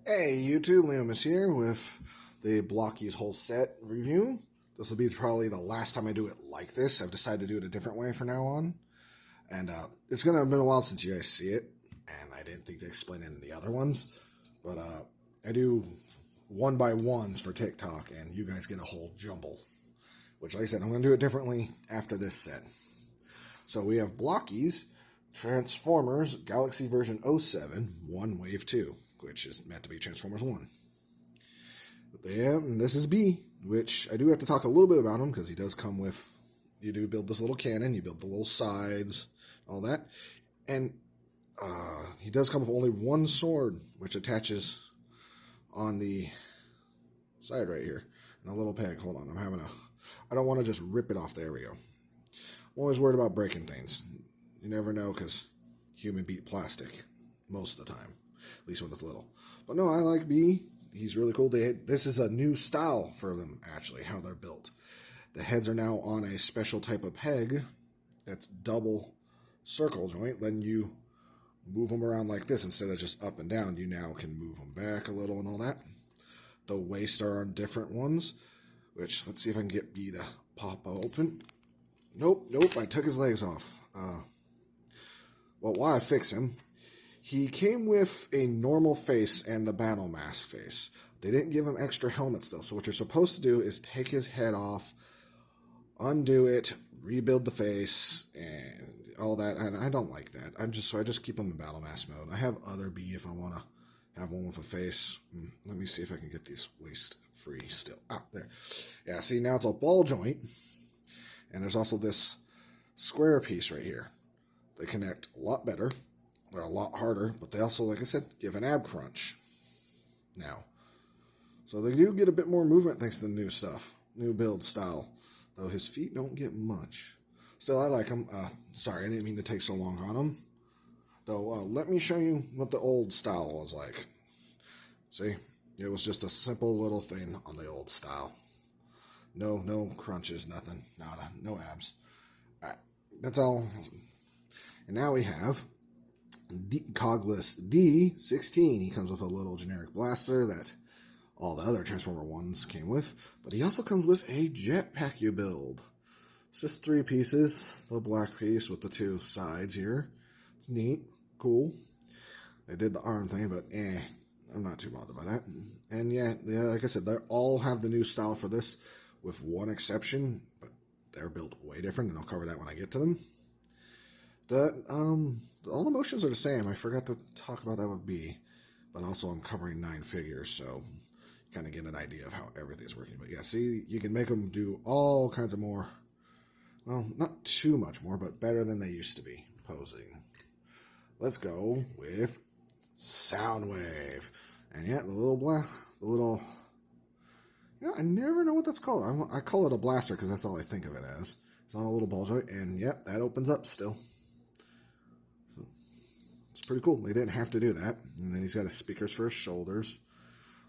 Hey YouTube, Liam is here with the Blokees whole set review. This will be probably the last time I do it like this. I've decided to do it a different way from now on. And it's going to have been a while since you guys see it. And I didn't think to explain it in the other ones. But I do one by ones for TikTok and you guys get a whole jumble. Which, like I said, I'm going to do it differently after this set. So we have Blokees, Transformers, Galaxy version '07, 1 Wave 2. Which is meant to be Transformers 1. But yeah, and this is B, which I do have to talk a little bit about him, because he does come with, you do build this little cannon, you build the little sides, all that, and he does come with only one sword, which attaches on the side right here, and a little peg. Hold on, I don't want to just rip it off. There we go. I'm always worried about breaking things. You never know, because human beat plastic most of the time. At least when it's little. But no, I like B. He's really cool. This is a new style for them, actually, how they're built. The heads are now on a special type of peg that's double circle joint, letting you move them around like this instead of just up and down. You now can move them back a little and all that. The waist are on different ones, which, let's see if I can get B to pop open. Nope, I took his legs off. Well, while I fix him, he came with a normal face and the battle mask face. They didn't give him extra helmets though, so what you're supposed to do is take his head off, undo it, rebuild the face, and all that. And I don't like that. I just keep him in battle mask mode. I have other B if I want to have one with a face. Let me see if I can get these waist free still. Ah, there. Yeah, see, now it's a ball joint, and there's also this square piece right here. They connect a lot better. They're a lot harder, but they also, like I said, give an ab crunch now. So they do get a bit more movement thanks to the new stuff, new build style. Though his feet don't get much. Still, I like him. Sorry, I didn't mean to take so long on him. Though, let me show you what the old style was like. See, it was just a simple little thing on the old style. No crunches, nothing, nada, no abs. All right, that's all. And now we have Cogless D16. He comes with a little generic blaster that all the other Transformer ones came with, but he also comes with a jetpack you build. It's just 3 pieces, the black piece with the 2 sides here. It's neat, cool. They did the arm thing, but I'm not too bothered by that. And yeah, like I said, they all have the new style for this, with one exception, but they're built way different, and I'll cover that when I get to them. All the motions are the same. I forgot to talk about that with B, but also I'm covering 9 figures, so you kind of get an idea of how everything's working. But yeah, see, you can make them do all kinds of more, well, not too much more, but better than they used to be posing. Let's go with Soundwave. And yeah, I never know what that's called. I call it a blaster because that's all I think of it as. It's on a little ball joint, and yep, that opens up still. It's pretty cool. They didn't have to do that. And then he's got his speakers for his shoulders.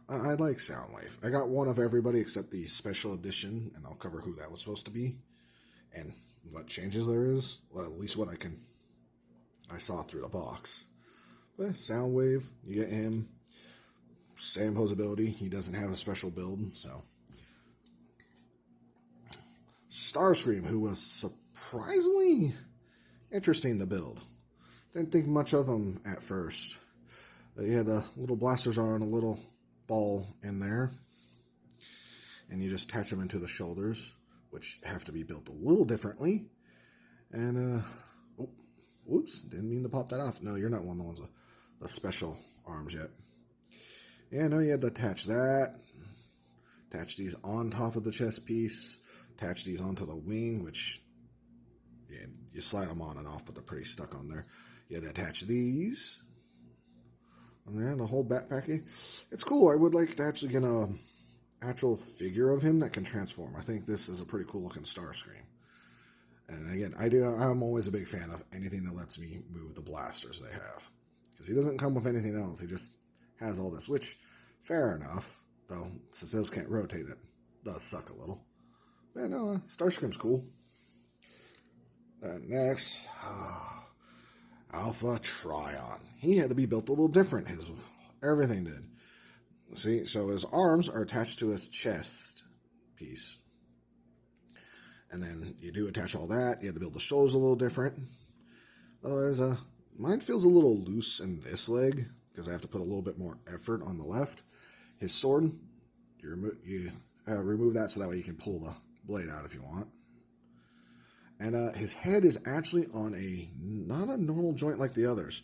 I like Soundwave. I got one of everybody except the special edition, and I'll cover who that was supposed to be and what changes there is. Well, at least what I saw through the box. But Soundwave, you get him. Same posability. He doesn't have a special build, so. Starscream, who was surprisingly interesting to build. Didn't think much of him at first. But yeah, the little blasters are on a little ball in there. And you just attach them into the shoulders, which have to be built a little differently. And, whoops, didn't mean to pop that off. No, you're not one of the ones with the special arms yet. Yeah, no, you had to attach that. Attach these on top of the chest piece. Attach these onto the wing, which, yeah, you slide them on and off, but they're pretty stuck on there. You had to attach these. And then the whole backpacking. It's cool. I would like to actually get an actual figure of him that can transform. I think this is a pretty cool looking Starscream. And again, I'm always a big fan of anything that lets me move the blasters they have. Because he doesn't come with anything else. He just has all this, which, fair enough. Though, since those can't rotate, it does suck a little. But no, Starscream's cool. Next, Alpha Trion. He had to be built a little different. Everything did. See, so his arms are attached to his chest piece. And then you do attach all that. You have to build the shoulders a little different. Mine feels a little loose in this leg because I have to put a little bit more effort on the left. His sword, you remove that so that way you can pull the blade out if you want. And his head is actually on not a normal joint like the others.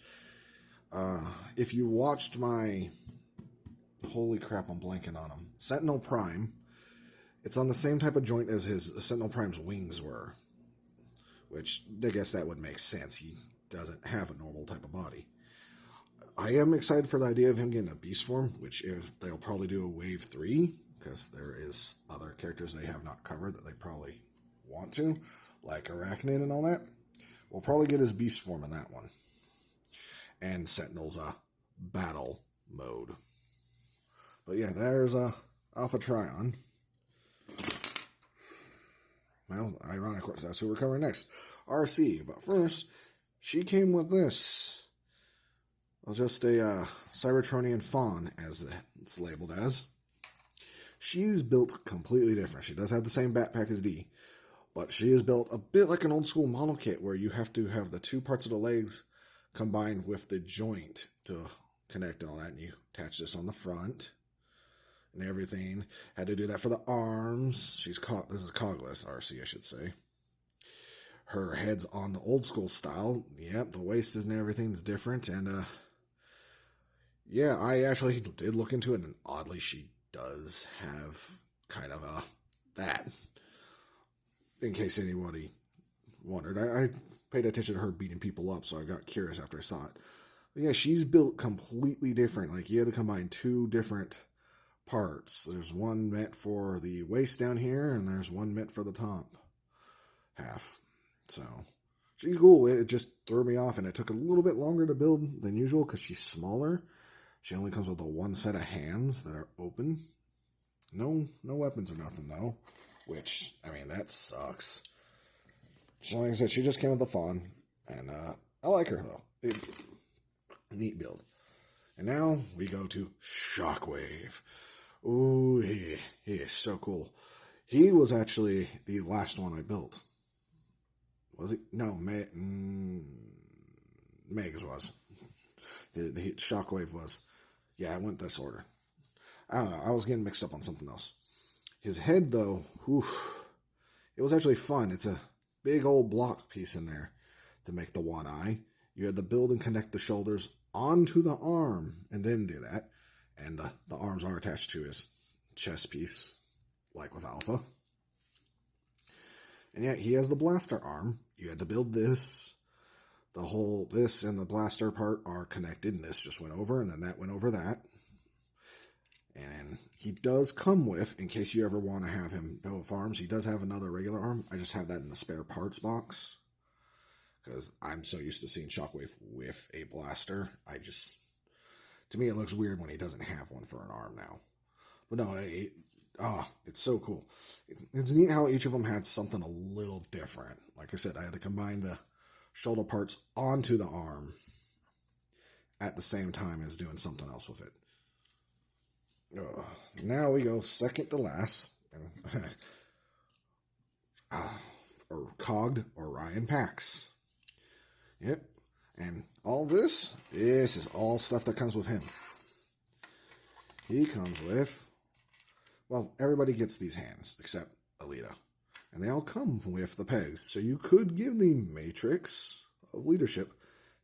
If you watched my, holy crap, I'm blanking on him, Sentinel Prime, it's on the same type of joint as his Sentinel Prime's wings were. Which, I guess that would make sense. He doesn't have a normal type of body. I am excited for the idea of him getting a beast form, which if they'll probably do a wave 3, because there is other characters they have not covered that they probably want to, like Arachnid and all that. We'll probably get his beast form in that one. And Sentinel's battle mode. But yeah, there's Alpha Trion. Well, ironic, that's who we're covering next. RC. But first, she came with this. Well, just a Cybertronian fawn, as it's labeled as. She's built completely different. She does have the same backpack as D, but she is built a bit like an old school model kit where you have to have the two parts of the legs combined with the joint to connect and all that, and you attach this on the front and everything. Had to do that for the arms. This is cogless RC, I should say. Her head's on the old school style. Yep, the waist and everything's different, and yeah, I actually did look into it, and oddly, she does have kind of that. In case anybody wondered, I paid attention to her beating people up, so I got curious after I saw it. But yeah, she's built completely different. Like, you had to combine two different parts. There's one meant for the waist down here, and there's one meant for the top half. So, she's cool. It just threw me off, and it took a little bit longer to build than usual because she's smaller. She only comes with one set of hands that are open. No weapons or nothing, though. Which, I mean, that sucks. So, like I said, she just came with the fawn. And I like her, though. Neat build. And now we go to Shockwave. Ooh, he is so cool. He was actually the last one I built. Was he? No, Meg's was. The Shockwave was. Yeah, I went this order. I don't know. I was getting mixed up on something else. His head, though, it was actually fun. It's a big old block piece in there to make the one eye. You had to build and connect the shoulders onto the arm and then do that. And the arms are attached to his chest piece, like with Alpha. And yeah, he has the blaster arm. You had to build this. This and the blaster part are connected, and this just went over, and then that went over that. And he does come with, in case you ever want to have him build farms, he does have another regular arm. I just have that in the spare parts box, because I'm so used to seeing Shockwave with a blaster. To me, it looks weird when he doesn't have one for an arm now. But no, it's so cool. It's neat how each of them had something a little different. Like I said, I had to combine the shoulder parts onto the arm at the same time as doing something else with it. Now we go second to last. Or Cogged Orion Pax. Yep. And all this is all stuff that comes with him. He comes with, well, everybody gets these hands except Alita. And they all come with the pegs. So you could give the Matrix of Leadership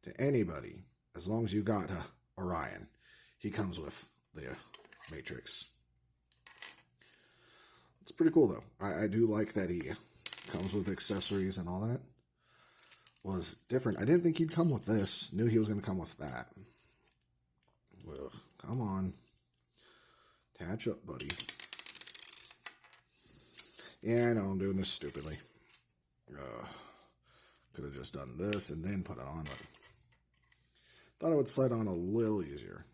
to anybody as long as you got Orion. He comes with the Matrix. It's pretty cool, though. I do like that he comes with accessories and all that. Was different. I didn't think he'd come with this. Knew he was going to come with that. Ugh, come on. Attach up, buddy. Yeah, I know I'm doing this stupidly. Could have just done this and then put it on, but thought it would slide on a little easier.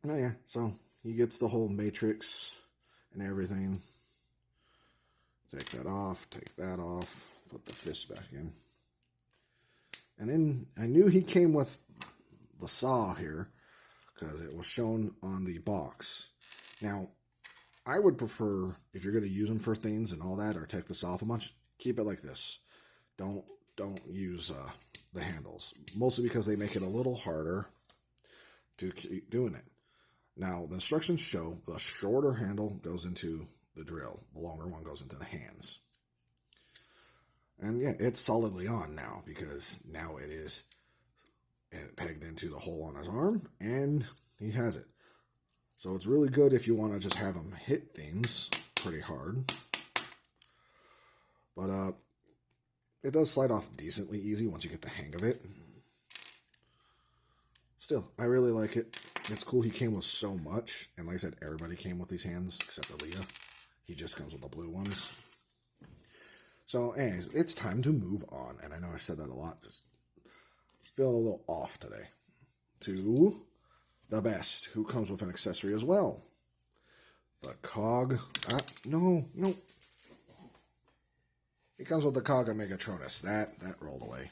Oh yeah, so he gets the whole Matrix and everything. Take that off, put the fist back in. And then I knew he came with the saw here, because it was shown on the box. Now, I would prefer, if you're going to use them for things and all that, or take this off a bunch, keep it like this. Don't use the handles, mostly because they make it a little harder to keep doing it. Now, the instructions show the shorter handle goes into the drill, the longer one goes into the hands. And yeah, it's solidly on now, because now it is pegged into the hole on his arm, and he has it. So it's really good if you want to just have him hit things pretty hard. But it does slide off decently easy once you get the hang of it. Still, I really like it. It's cool he came with so much. And like I said, everybody came with these hands except Aaliyah. He just comes with the blue ones. So anyways, it's time to move on. And I know I said that a lot. Just feeling a little off today. To the best, who comes with an accessory as well. The Cog. No. It comes with the Cog of Megatronus. That rolled away.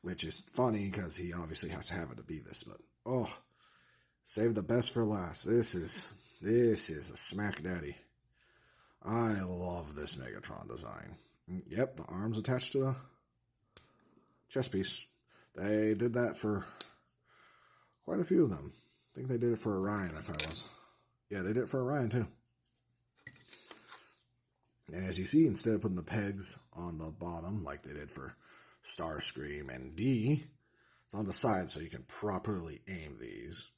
Which is funny because he obviously has to have it to be this, but save the best for last. This is a smack daddy. I love this Megatron design. Yep, the arms attached to the chest piece. They did that for quite a few of them. I think they did it for Orion Yeah, they did it for Orion too. And as you see, instead of putting the pegs on the bottom like they did for Starscream and D, it's on the side so you can properly aim these.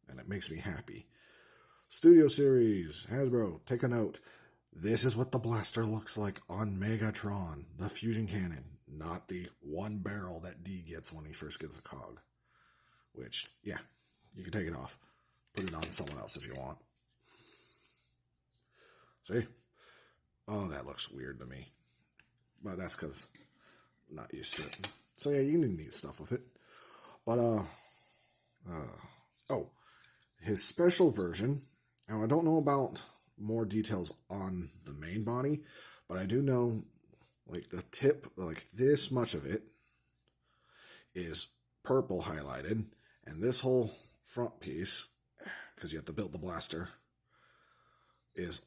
And it makes me happy. Studio Series, Hasbro, take a note. This is what the blaster looks like on Megatron, the fusion cannon, not the one barrel that D gets when he first gets a Cog. Which, yeah, you can take it off. Put it on someone else if you want. See? Oh, that looks weird to me. But that's because I'm not used to it. So yeah, you can do neat stuff with it. But, his special version. Now, I don't know about more details on the main body, but I do know, like, the tip, like this much of it is purple highlighted, and this whole front piece, because you have to build the blaster, is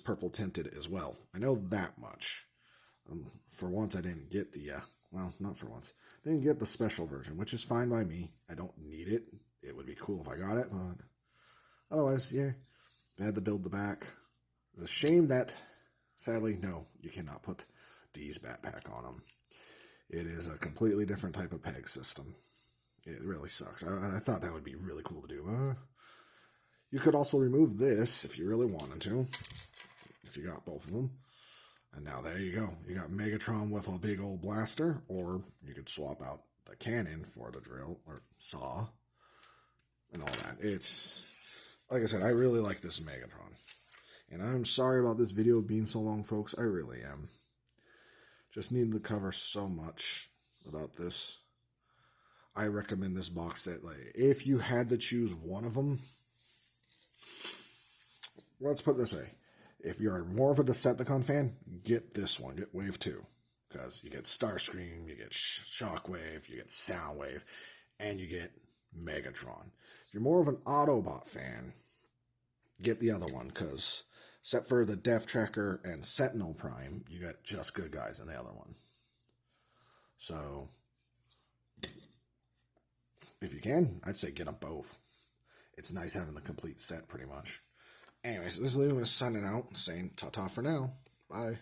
purple tinted as well. I know that much. For once, I didn't get the, not for once. I didn't get the special version, which is fine by me. I don't need it. It would be cool if I got it, but otherwise, yeah. I had to build the back. It's a shame that, sadly, no, you cannot put D's backpack on them. It is a completely different type of peg system. It really sucks. I thought that would be really cool to do. You could also remove this if you really wanted to, if you got both of them. And now there you go. You got Megatron with a big old blaster, or you could swap out the cannon for the drill, or saw, and all that. It's, like I said, I really like this Megatron. And I'm sorry about this video being so long, folks. I really am. Just needed to cover so much about this. I recommend this box set. Like, if you had to choose one of them, let's put it this way. If you're more of a Decepticon fan, get this one. Get Wave 2. Because you get Starscream, you get Shockwave, you get Soundwave, and you get Megatron. If you're more of an Autobot fan, get the other one. Because except for the Death Tracker and Sentinel Prime, you got just good guys in the other one. So, if you can, I'd say get them both. It's nice having the complete set, pretty much. Anyways, this is Liam signing out, saying ta-ta for now. Bye.